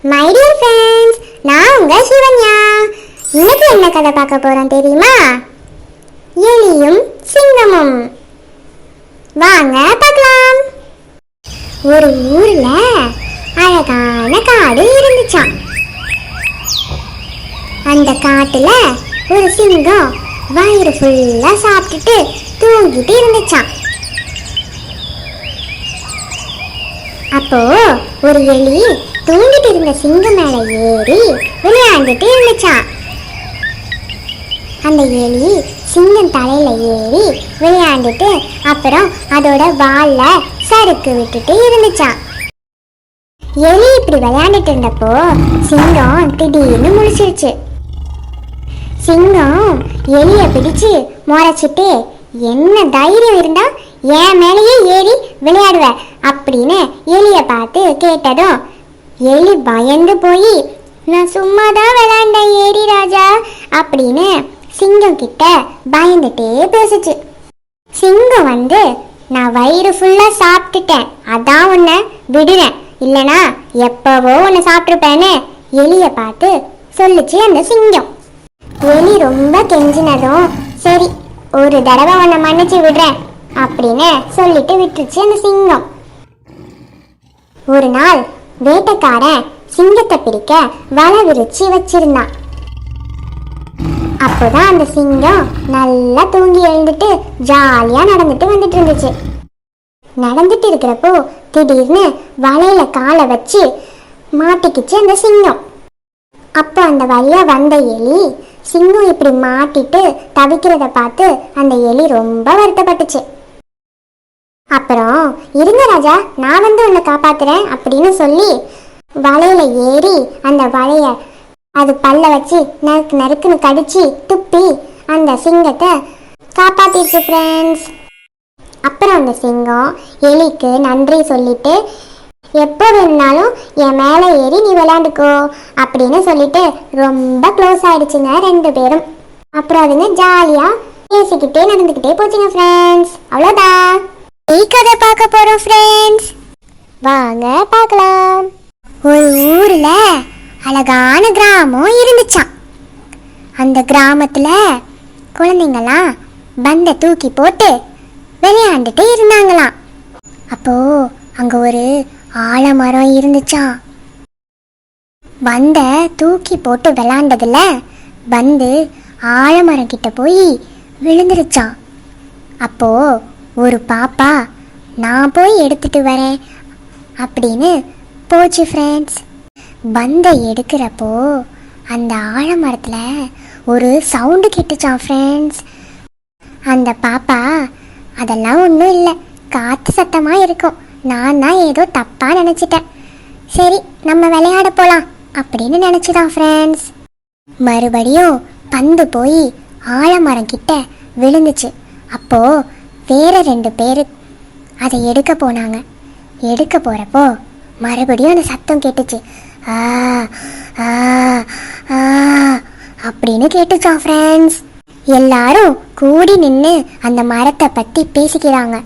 My dear friends, நான் உங்க சிவன்யா. இன்னைக்கு என்ன கதை பார்க்க போறோம் தெரியுமா? எலியும் சிங்கமும். வாங்க பார்க்கலாம். ஒரு ஊர்ல அழகான காடு இருந்துச்சாம். அந்த காட்டுல ஒரு சிங்கம் வயிறு ஃபுல்லா சாப்பிட்டுட்டு தூங்கிட்டு இருந்துச்சாம். அப்போ ஒரு எலி தூங்கிட்டு இருந்த சிங்கம் மேல ஏறி விளையாண்டுட்டு இருந்துச்சான். அந்த எலி சிங்கம் தலையில ஏறி விளையாண்டுட்டு அப்புறம் அதோட வால்ல சறுக்கு விட்டுட்டு இருந்துச்சான். எலி இப்படி விளையாண்டுட்டு இருந்தப்போ சிங்கம் திடீர்னு முழிச்சிருச்சு. சிங்கம் எலிய பிடிச்சு முறைச்சிட்டு, என்ன தைரியம் இருந்தா என் மேலேயே ஏறி விளையாடுவ அப்படின்னு எலிய பார்த்து கேட்டதும் எலி பயந்து போய், நான் சும்மாதான் விளையாண்டேன் ஏரி ராஜா அப்படின்னு சிங்கம் கிட்ட பயந்துட்டே பேசுச்சு. சிங்கம் வந்து, நான் வயிறு ஃபுல்லா சாப்பிட்டுட்டேன், அதான் உன்னை விடுறேன், இல்லனா எப்பவோ உன்னை சாப்பிட்டுருப்பேன்னு எலிய பார்த்து சொல்லுச்சு அந்த சிங்கம். எலி ரொம்ப கெஞ்சினதும், சரி ஒரு தடவை உன்னை மன்னிச்சு விடுறேன் அப்படின்னு சொல்லிட்டு விட்டுருச்சு அந்த சிங்கம். ஒரு நாள் வேட்டைக்காரன் சிங்கத்தை பிடிக்க வலை விரிச்சு வச்சிருந்தான். அப்போதான் அந்த சிங்கம் நல்லா தூங்கி எழுந்துட்டு ஜாலியா நடந்துட்டு வந்துட்டு இருந்துச்சு. நடந்துட்டு இருக்கிறப்போ திடீர்னு வலையில காலை வச்சு மாட்டிக்கிச்சு அந்த சிங்கம். அப்போ அந்த வழியா வந்த எலி சிங்கம் இப்படி மாட்டிட்டு தவிக்கிறத பார்த்து அந்த எலி ரொம்ப வருத்தப்பட்டுச்சு. அப்புறம், இருங்க ராஜா, நான் வந்து உன்னை காப்பாத்துறேன் அப்படின்னு சொல்லி வலையில ஏறி அந்த வலைய அது பல்ல வச்சு நறுக்கு நறுக்குன்னு கடிச்சு துப்பி அந்த சிங்கத்தை காப்பாத்திடுச்சு ஃப்ரெண்ட்ஸ். அப்புறம் அந்த சிங்கம் எலிக்கு நன்றி சொல்லிட்டு, எப்போ வேணுனாலும் என் மேலே ஏறி நீ விளையாண்டுக்கோ அப்படின்னு சொல்லிட்டு ரொம்ப க்ளோஸ் ஆயிடுச்சுங்க ரெண்டு பேரும். அப்புறம் அதுங்க ஜாலியா பேசிக்கிட்டே நடந்துக்கிட்டே போச்சுங்க ஃப்ரெண்ட்ஸ். அவ்வளோதான் கதை பார்க்க போறோம் ஃப்ரெண்ட்ஸ். வாங்க பார்க்கலாம். ஒரு ஊர்ல அழகான கிராமம் இருந்துச்சாம். அந்த கிராமத்துல குழந்தைங்களாம் பந்தை தூக்கி போட்டு விளையாண்டுட்டு இருந்தாங்களாம். அப்போ அங்க ஒரு ஆலமரம் இருந்துச்சாம். பந்தை தூக்கி போட்டு விளையாண்டதுல பந்து ஆலமரம் கிட்ட போய் விழுந்துருச்சான். அப்போ ஒரு பாப்பா, நான் போய் எடுத்துட்டு வரேன் அப்படின்னு போச்சு ஃப்ரெண்ட்ஸ். பந்தை எடுக்கிறப்போ அந்த ஆலமரத்தில் ஒரு சவுண்டு கேட்டுச்சான் ஃப்ரெண்ட்ஸ். அந்த பாப்பா, அதெல்லாம் ஒன்றும் இல்லை, காற்று சத்தமாக இருக்கும், நான் தான் ஏதோ தப்பாக நினச்சிட்டேன், சரி நம்ம விளையாட போகலாம் அப்படின்னு நினச்சிதான் ஃப்ரெண்ட்ஸ். மறுபடியும் பந்து போய் ஆலமரம் கிட்ட விழுந்துச்சு. அப்போது வேற ரெண்டு பேர் அதை எடுக்க போனாங்க. எடுக்க போகிறப்போ மறுபடியும் அந்த சத்தம் கேட்டுச்சு. ஆ ஆ ஆ அப்படின்னு கேட்டுச்சான் ஃப்ரெண்ட்ஸ். எல்லாரும் கூடி நின்று அந்த மரத்தை பற்றி பேசிக்கிறாங்க.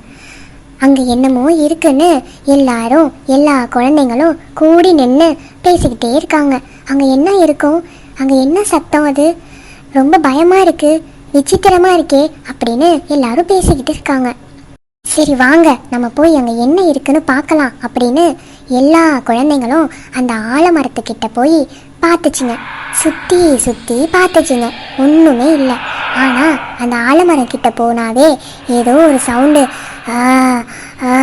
அங்கே என்னமோ இருக்குன்னு எல்லாரும், எல்லா குழந்தைங்களும் கூடி நின்று பேசிக்கிட்டே இருக்காங்க. அங்கே என்ன இருக்கும், அங்கே என்ன சத்தம், அது ரொம்ப பயமாக இருக்குது, விசித்திரமாக இருக்கே அப்படின்னு எல்லாரும் பேசிக்கிட்டு இருக்காங்க. சரி வாங்க நம்ம போய் அங்கே என்ன இருக்குன்னு பார்க்கலாம் அப்படின்னு எல்லா குழந்தைங்களும் அந்த ஆலமரத்துக்கிட்ட போய் பார்த்துச்சுங்க. சுற்றி சுற்றி பார்த்துச்சுங்க, ஒன்றுமே இல்லை. ஆனால் அந்த ஆலமரம் கிட்ட போனாவே ஏதோ ஒரு சவுண்டு ஆ ஆ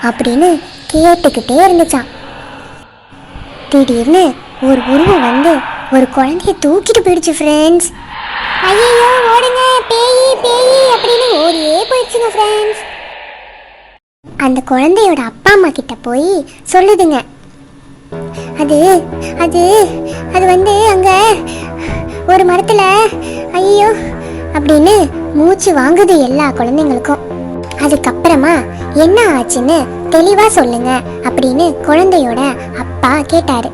அப்படின்னு கேட்டுக்கிட்டே இருந்துச்சான். திடீர்னு ஒரு உருவம் வந்து ஒரு குழந்தைய தூக்கிட்டு போயிடுச்சு ஃப்ரெண்ட்ஸ். ஐயோ ஓடுங்க, பேயி பேயி அப்படின்னு ஓடியே போயிடுச்சுங்க ஃப்ரெண்ட்ஸ். அந்த குழந்தையோட அப்பா அம்மா கிட்ட போய் சொல்லுதுங்க, அது அது அது வந்து அங்க ஒரு மரத்துல, ஐயோ அப்படின்னு மூச்சு வாங்குது எல்லா குழந்தைங்களுக்கும். அதுக்கப்புறமா என்ன ஆச்சுன்னு தெளிவா சொல்லுங்க அப்படின்னு குழந்தையோட அப்பா கேட்டாரு.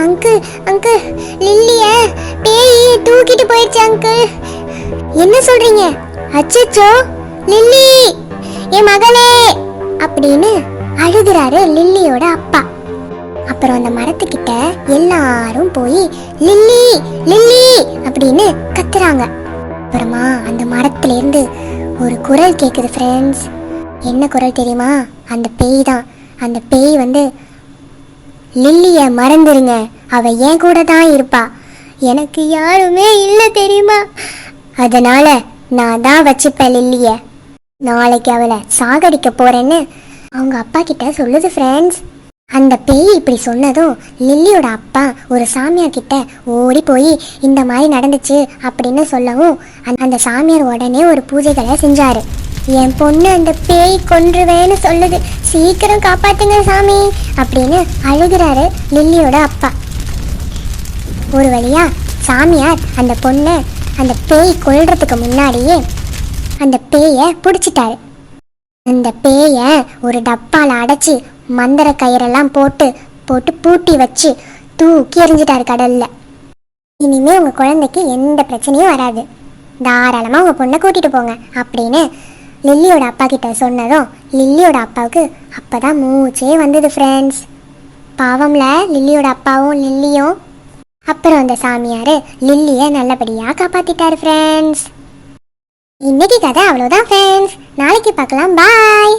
அங்கிள் அங்கிள், லில்லிய பேயி தூக்கிட்டு போயிடுச்சு அங்கிள். என்ன சொல்றீங்க? அச்சச்சோ, லில்லி என் மகளே அப்படின்னு அழுகிறாரு லில்லியோட அப்பா. அப்புறம் அந்த மரத்துக்கிட்ட எல்லாரும் போய் லில்லி லில்லி அப்படின்னு கத்துறாங்க. அப்புறமா அந்த மரத்துல இருந்து ஒரு குரல் கேக்குது ஃப்ரெண்ட்ஸ். என்ன குரல் தெரியுமா? அந்த பேய் தான். அந்த பேய் வந்து, லில்லிய மறந்துருங்க, அவ என் கூட தான் இருப்பா, எனக்கு யாருமே இல்லை தெரியுமா, அதனால நான் தான் வச்சுப்பேன் லில்லிய, நாளைக்கு அவளை சாகடிக்க போறேன்னு அவங்க அப்பா கிட்ட சொல்லுது ஃப்ரெண்ட்ஸ். அந்த பேய் இப்படி சொன்னதும் லில்லியோட அப்பா ஒரு சாமியார் கிட்ட ஓடி போய் இந்த மாதிரி நடந்துச்சு அப்படின்னு சொல்லவும் அந்த சாமியார் உடனே ஒரு பூஜைகளை செஞ்சாரு. என் பொண்ணு அந்த பேய் கொன்றுவேன்னு சொல்லுது, சீக்கிரம் காப்பாத்துங்க சாமி அப்படின்னு அழுகிறாரு லில்லியோட அப்பா. ஒரு வழியா சாமியார் அந்த பொண்ணை அந்த பேய் கொல்றதுக்கு முன்னாடியே அந்த பேயை பிடிச்சிட்டாரு. அந்த பேயை ஒரு டப்பால அடைச்சி மந்திர கயிறெல்லாம் போட்டு போட்டு பூட்டி வச்சு தூக்கி எறிஞ்சிட்டாரு கடல்ல. இனிமே உங்க குழந்தைக்கு எந்த பிரச்சனையும் வராது, தாராளமா உங்க பொண்ணை கூட்டிட்டு போங்க அப்படின்னு லில்லியோட அப்பா கிட்ட சொன்னதும் லில்லியோட அப்பாவுக்கு அப்பதான் மூச்சே வந்தது ஃப்ரெண்ட்ஸ். பாவம்ல லில்லியோட அப்பாவும் லில்லியும். அப்புறம் அந்த சாமியாரு லில்லியை நல்லபடியா காப்பாத்திட்டாரு ஃப்ரெண்ட்ஸ். இன்னைக்கு கதை அவ்வளோதான் ஃப்ரெண்ட்ஸ், நாளைக்கு பார்க்கலாம், பாய்.